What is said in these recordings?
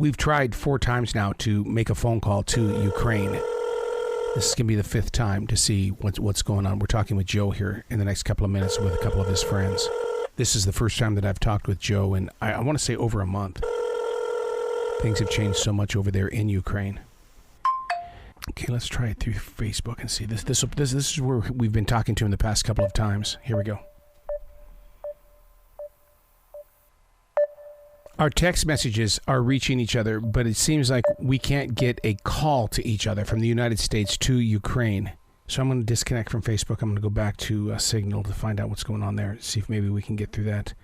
We've tried 4 times now to make a phone call to Ukraine. This is going to be the 5th time to see what's going on. We're talking with Joe here in the next couple of minutes with a couple of his friends. This is the first time that I've talked with Joe in, I want to say, over a month. Things have changed so much over there in Ukraine. Okay, let's try it through Facebook and see. This is where we've been talking to him the past couple of times. Here we go. Our text messages are reaching each other, but it seems like we can't get a call to each other from the United States to Ukraine. So I'm going to disconnect from Facebook. I'm going to go back to Signal to find out what's going on there, see if maybe we can get through that.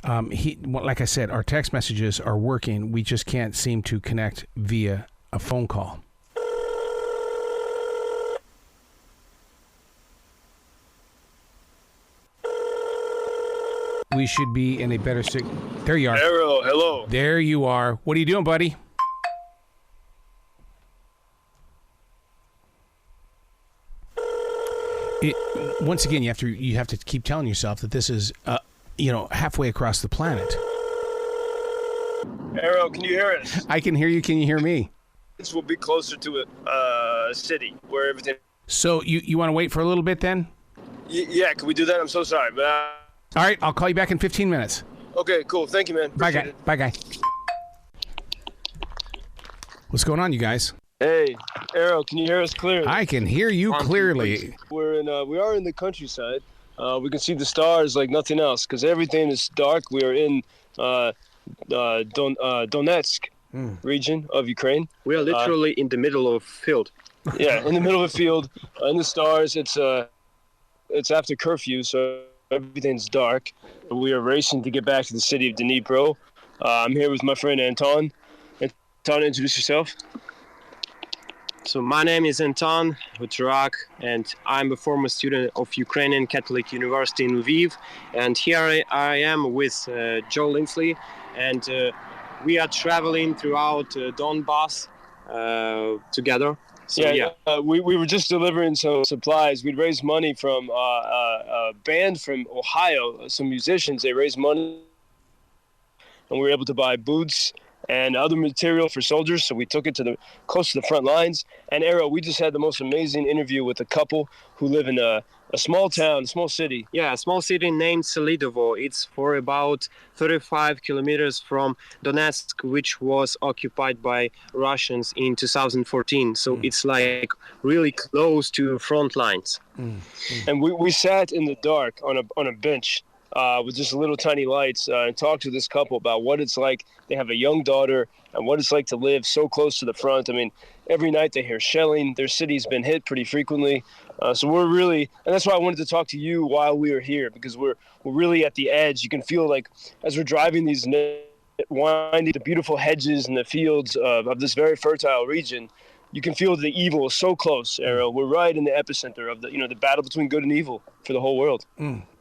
Like I said, our text messages are working. We just can't seem to connect via a phone call. We should be in a better signal. There you are. Arrow, hello. There you are. What are you doing, buddy? Once again, you have to keep telling yourself that this is, halfway across the planet. Arrow, can you hear us? I can hear you. Can you hear me? This will be closer to a city where everything. So you want to wait for a little bit then? Yeah, can we do that? I'm so sorry, but. All right, I'll call you back in 15 minutes. Okay, cool. Thank you, man. Appreciate it. Bye, guy. What's going on, you guys? Hey, Arrow, can you hear us clearly? I can hear you clearly. We are in the countryside. We can see the stars like nothing else because everything is dark. We are in Donetsk region of Ukraine. We are literally in the middle of a field. Yeah, in the middle of a field. In the stars, it's after curfew, so everything's dark. We are racing to get back to the city of Dnipro. I'm here with my friend Anton. Anton, introduce yourself. So my name is Anton Hutrák, and I'm a former student of Ukrainian Catholic University in Lviv. And here I am with Joe Lindsley, and we are traveling throughout Donbass together. So, we were just delivering some supplies. We'd raised money from a band from Ohio, some musicians. They raised money, and we were able to buy boots and other material for soldiers. So we took it close to the front lines. And Arrow, we just had the most amazing interview with a couple who live in a small town, a small city. Yeah, a small city named Selidovo. It's for about 35 kilometers from Donetsk, which was occupied by Russians in 2014. So it's like really close to front lines. And we sat in the dark on a bench with just little tiny lights and talked to this couple about what it's like. They have a young daughter and what it's like to live so close to the front. I mean, every night they hear shelling. Their city's been hit pretty frequently. So we're really, and that's why I wanted to talk to you while we were here, because we're really at the edge. You can feel like as we're driving these winding, the beautiful hedges and the fields of this very fertile region, you can feel the evil is so close, Arrow. We're right in the epicenter of the battle between good and evil for the whole world.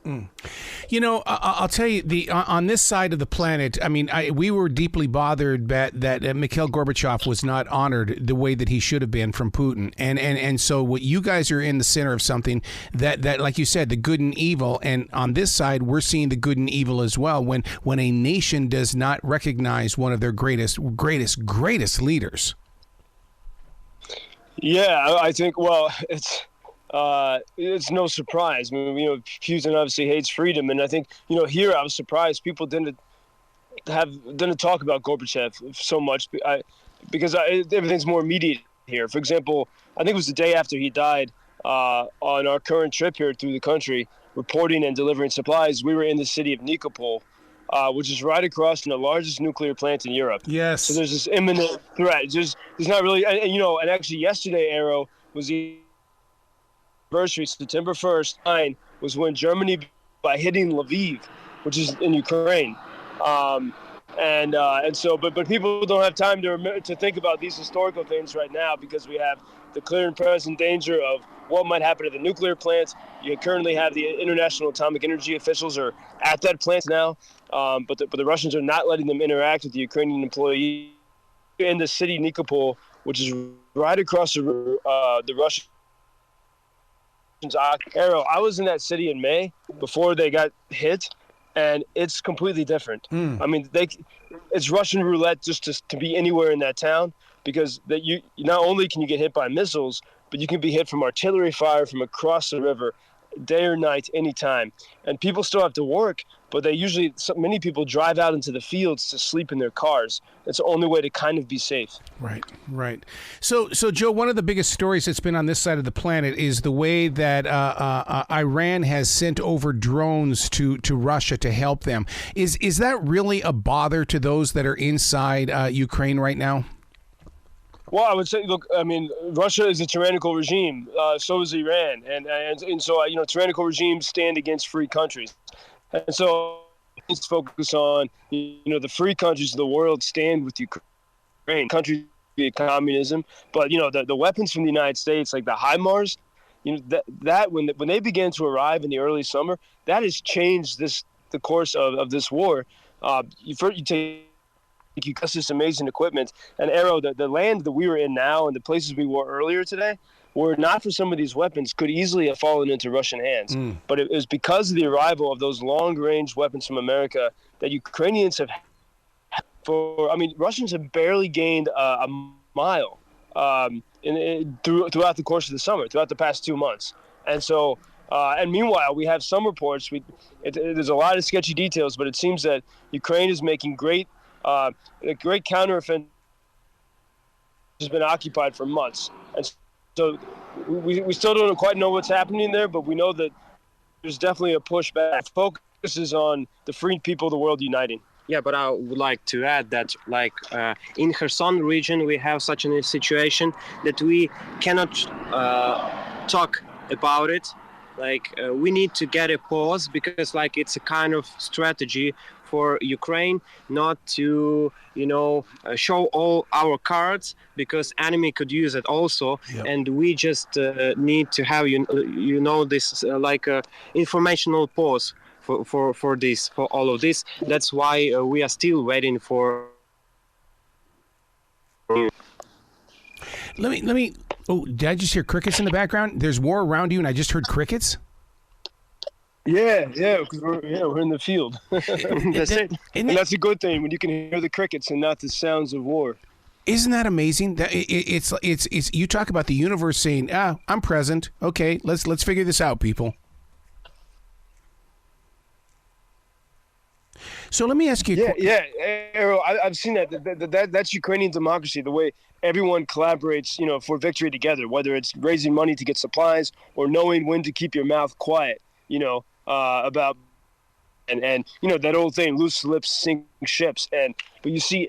I'll tell you, on this side of the planet, I mean, we were deeply bothered that Mikhail Gorbachev was not honored the way that he should have been from Putin. And so what you guys are in the center of something that, like you said, the good and evil. And on this side, we're seeing the good and evil as well when a nation does not recognize one of their greatest leaders. Yeah, I think, well, it's no surprise. I mean, Putin obviously hates freedom, and I think, here I was surprised people didn't talk about Gorbachev so much because everything's more immediate here. For example, I think it was the day after he died on our current trip here through the country, reporting and delivering supplies. We were in the city of Nikopol, which is right across from the largest nuclear plant in Europe. Yes. So there's this imminent threat. There's not really, and actually yesterday, Arrow, was the anniversary, September 1st, was when Germany, by hitting Lviv, which is in Ukraine, and so, but people don't have time to think about these historical things right now because we have the clear and present danger of what might happen to the nuclear plant. You currently have the International Atomic Energy officials are at that plant now, but the Russians are not letting them interact with the Ukrainian employees in the city Nikopol, which is right across the Russian. Arrow. I was in that city in May before they got hit, and it's completely different. Mm. I mean, it's Russian roulette just to be anywhere in that town, because that you not only can you get hit by missiles, but you can be hit from artillery fire from across the river, day or night, anytime. And people still have to work, but many people drive out into the fields to sleep in their cars. It's the only way to kind of be safe. Right. So Joe, one of the biggest stories that's been on this side of the planet is the way that Iran has sent over drones to Russia to help them. Is that really a bother to those that are inside Ukraine right now? Well, I would say, look, I mean, Russia is a tyrannical regime. So is Iran, and so tyrannical regimes stand against free countries, and so let's focus on the free countries of the world stand with Ukraine. Countries be communism, but the weapons from the United States, like the HIMARS, that when they began to arrive in the early summer, that has changed the course of this war. You take. You got this amazing equipment. And Arrow, the land that we were in now and the places we were earlier today, were not for some of these weapons, could easily have fallen into Russian hands. But it was because of the arrival of those long-range weapons from America that Ukrainians have Russians have barely gained a mile throughout the course of the summer, throughout the past 2 months. And so, and meanwhile, we have some reports. There's a lot of sketchy details, but it seems that Ukraine is making a great counteroffensive has been occupied for months. And so we still don't quite know what's happening there, but we know that there's definitely a pushback. Focus is on the free people of the world uniting. Yeah, but I would like to add that, in Kherson region, we have such a situation that we cannot talk about it. We need to get a pause, because it's a kind of strategy for Ukraine not to, show all our cards, because enemy could use it also. Yep. And we just need to have, this informational pause for all of this. That's why we are still waiting for. Let me. Oh, did I just hear crickets in the background? There's war around you, and I just heard crickets. Yeah, because we're in the field. That's it. And that's a good thing when you can hear the crickets and not the sounds of war. Isn't that amazing? That it's you talk about the universe saying, I'm present. Okay, let's figure this out, people. So let me ask you. Yeah, Arrow, I've seen that. That's Ukrainian democracy. The way everyone collaborates, for victory together. Whether it's raising money to get supplies or knowing when to keep your mouth quiet. About and that old saying, loose lips sink ships. But you see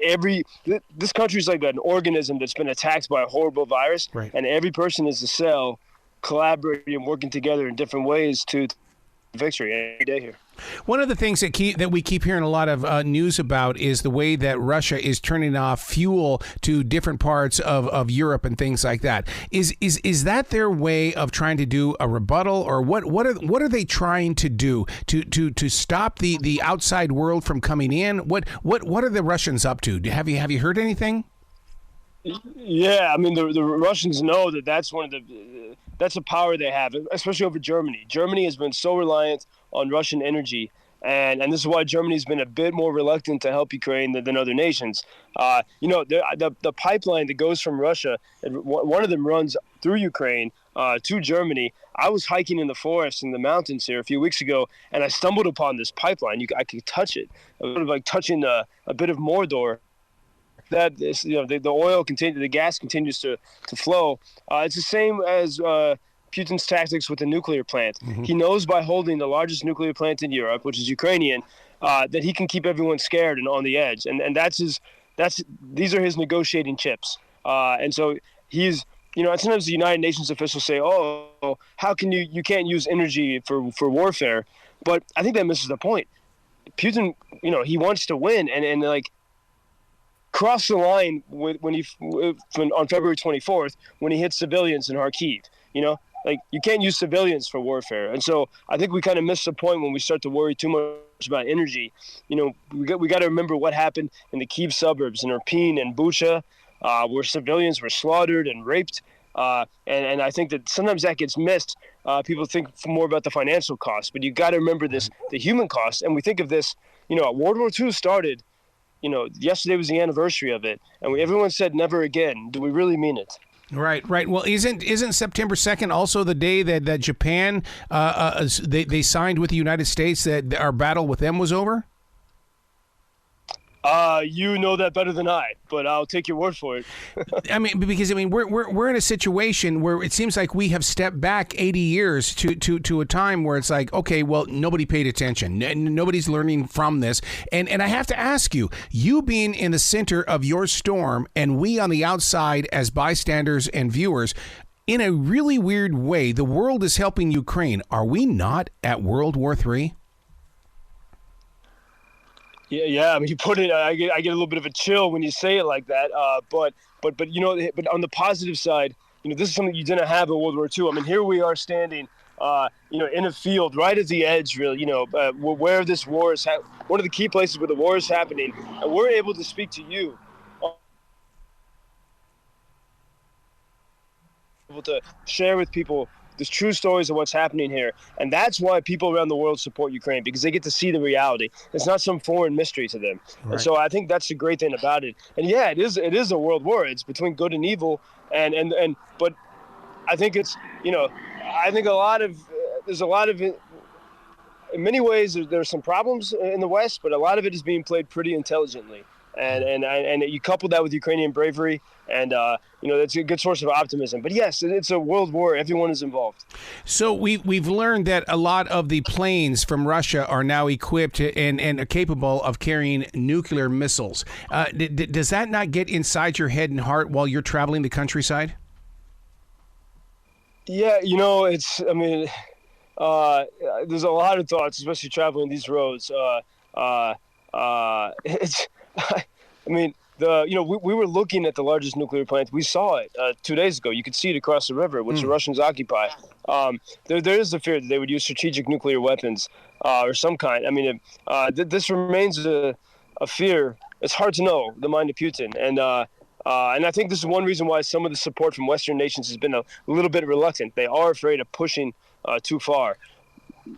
this country's like an organism that's been attacked by a horrible virus, right. And every person is a cell collaborating and working together in different ways to victory every day here. One of the things that we keep hearing a lot of news about is the way that Russia is turning off fuel to different parts of Europe and things like that. Is that their way of trying to do a rebuttal, or what are they trying to do to stop the outside world from coming in? What are the Russians up to? Have you heard anything? Yeah, I mean the Russians know that's that's a power they have, especially over Germany. Germany has been so reliant on Russian energy, and this is why Germany's been a bit more reluctant to help Ukraine than other nations. The pipeline that goes from Russia, one of them runs through Ukraine to Germany. I was hiking in the forest in the mountains here a few weeks ago, and I stumbled upon this pipeline. I could touch it, sort of like touching a bit of Mordor. That is, the gas continues to flow. It's the same as Putin's tactics with the nuclear plant. Mm-hmm. He knows by holding the largest nuclear plant in Europe, which is Ukrainian, that he can keep everyone scared and on the edge. And these are his negotiating chips. And so he's, and sometimes the United Nations officials say, "Oh, how can you can't use energy for warfare?" But I think that misses the point. Putin, he wants to win, and crossed the line on February 24th when he hit civilians in Kharkiv. You can't use civilians for warfare, and so I think we kind of miss the point when we start to worry too much about energy. We got to remember what happened in the Kyiv suburbs, in Irpin and Bucha, where civilians were slaughtered and raped, and I think that sometimes that gets missed people think more about the financial cost, but you got to remember the human cost. And we think of this, World War II started, yesterday was the anniversary of it, and everyone said never again. Do we really mean it? Right. Well, isn't September 2nd also the day that Japan they signed with the United States that our battle with them was over? You know that better than I, but I'll take your word for it. Because we're in a situation where it seems like we have stepped back 80 years to a time where it's like, okay, well, nobody paid attention. Nobody's learning from this. And I have to ask you being in the center of your storm and we on the outside as bystanders and viewers, in a really weird way, the world is helping Ukraine. Are we not at World War III? Yeah. You put it. I get a little bit of a chill when you say it like that. But on the positive side, this is something you didn't have in World War II. Here we are standing, in a field right at the edge, really, where this war is. One of the key places where the war is happening, and we're able to speak to you. Able to share with people the true stories of what's happening here. And that's why people around the world support Ukraine, because they get to see the reality. It's not some foreign mystery to them. Right. And so I think that's the great thing about it. And yeah, it is a world war. It's between good and evil. But I think it's, I think there's a lot of, in many ways, there's some problems in the West, but a lot of it is being played pretty intelligently. And you couple that with Ukrainian bravery, and that's a good source of optimism. But yes, it's a world war. Everyone is involved. So we've learned that a lot of the planes from Russia are now equipped and are capable of carrying nuclear missiles. Does that not get inside your head and heart while you're traveling the countryside? Yeah, it's. There's a lot of thoughts, especially traveling these roads. We were looking at the largest nuclear plant. We saw it 2 days ago. You could see it across the river, which the Russians occupy. There is a fear that they would use strategic nuclear weapons or some kind. This remains a fear. It's hard to know the mind of Putin, and I think this is one reason why some of the support from Western nations has been a little bit reluctant. They are afraid of pushing too far.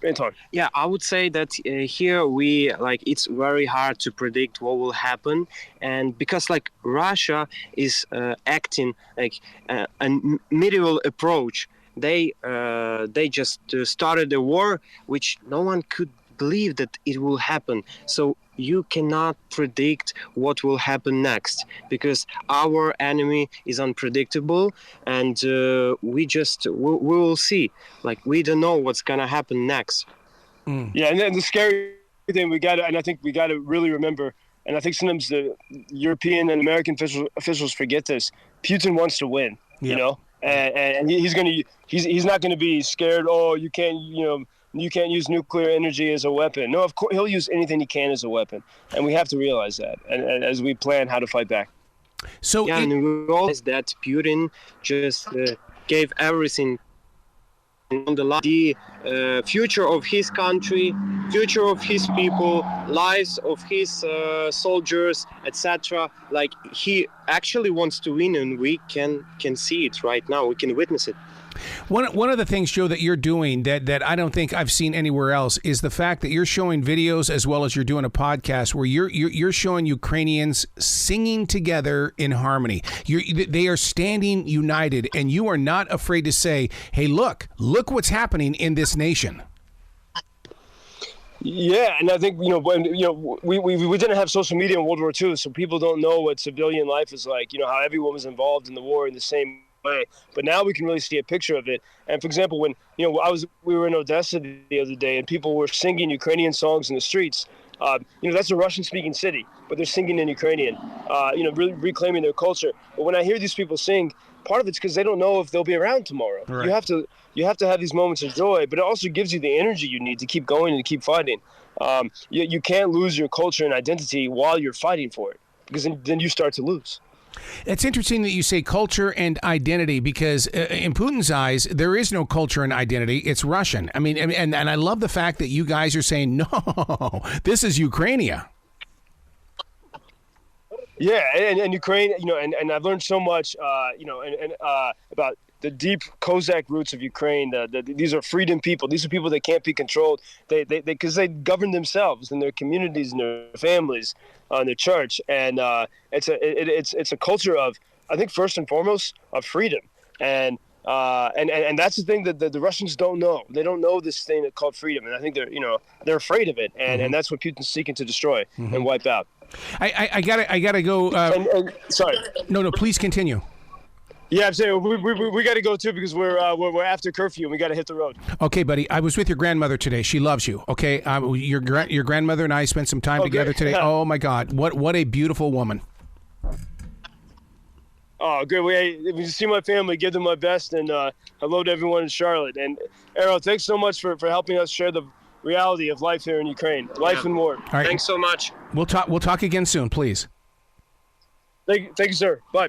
Anton. Yeah, I would say that here it's very hard to predict what will happen, and because Russia is acting like a medieval approach. They just started a war which no one could believe that it will happen. So you cannot predict what will happen next, because our enemy is unpredictable, and we will see. We don't know what's gonna happen next. Yeah, and then the scary thing I think we gotta really remember, and I think sometimes the European and American officials forget this. Putin wants to win, and he's not gonna be scared. Oh, you can't use nuclear energy as a weapon. No, of course, he'll use anything he can as a weapon. And we have to realize that and as we plan how to fight back. So and we realize that Putin just gave everything on the line. The future of his country, future of his people, lives of his soldiers, etc. He actually wants to win, and we can see it right now. We can witness it. One of the things, Joe, that you're doing that I don't think I've seen anywhere else is the fact that you're showing videos as well as you're doing a podcast where you're showing Ukrainians singing together in harmony. They are standing united, and you are not afraid to say, "Hey, look what's happening in this nation." Yeah, and I think we didn't have social media in World War II, so people don't know what civilian life is like. How everyone was involved in the war in the same way. But now we can really see a picture of it. And for example, when we were in Odessa the other day, and people were singing Ukrainian songs in the streets. That's a Russian-speaking city, but they're singing in Ukrainian. Really reclaiming their culture. But when I hear these people sing, part of it's because they don't know if they'll be around tomorrow. Right. You have to have these moments of joy, but it also gives you the energy you need to keep going and to keep fighting. You can't lose your culture and identity while you're fighting for it, because then you start to lose. It's interesting that you say culture and identity, because in Putin's eyes, there is no culture and identity. It's Russian. And I love the fact that you guys are saying, no, this is Ukrainia. Yeah, and Ukraine, and I've learned so much, about the deep Cossack roots of Ukraine. These are freedom people. These are people that can't be controlled. Because they govern themselves and their communities and their families, and their church. And it's a culture of, I think, first and foremost, of freedom. And that's the thing that the Russians don't know. They don't know this thing called freedom, and I think they're afraid of it, and that's what Putin's seeking to destroy and wipe out. I gotta go. Sorry. No, please continue. Yeah, I'm saying we got to go too because we're after curfew and we got to hit the road. Okay, buddy. I was with your grandmother today. She loves you. Okay, your grandmother and I spent some time together today. Yeah. Oh my God, what a beautiful woman. Oh, good. If you see my family, give them my best, and hello to everyone in Charlotte. And Errol, thanks so much for helping us share the reality of life here in Ukraine, life and war. All right. Thanks so much. We'll talk again soon, please. Thank you, sir. Bye.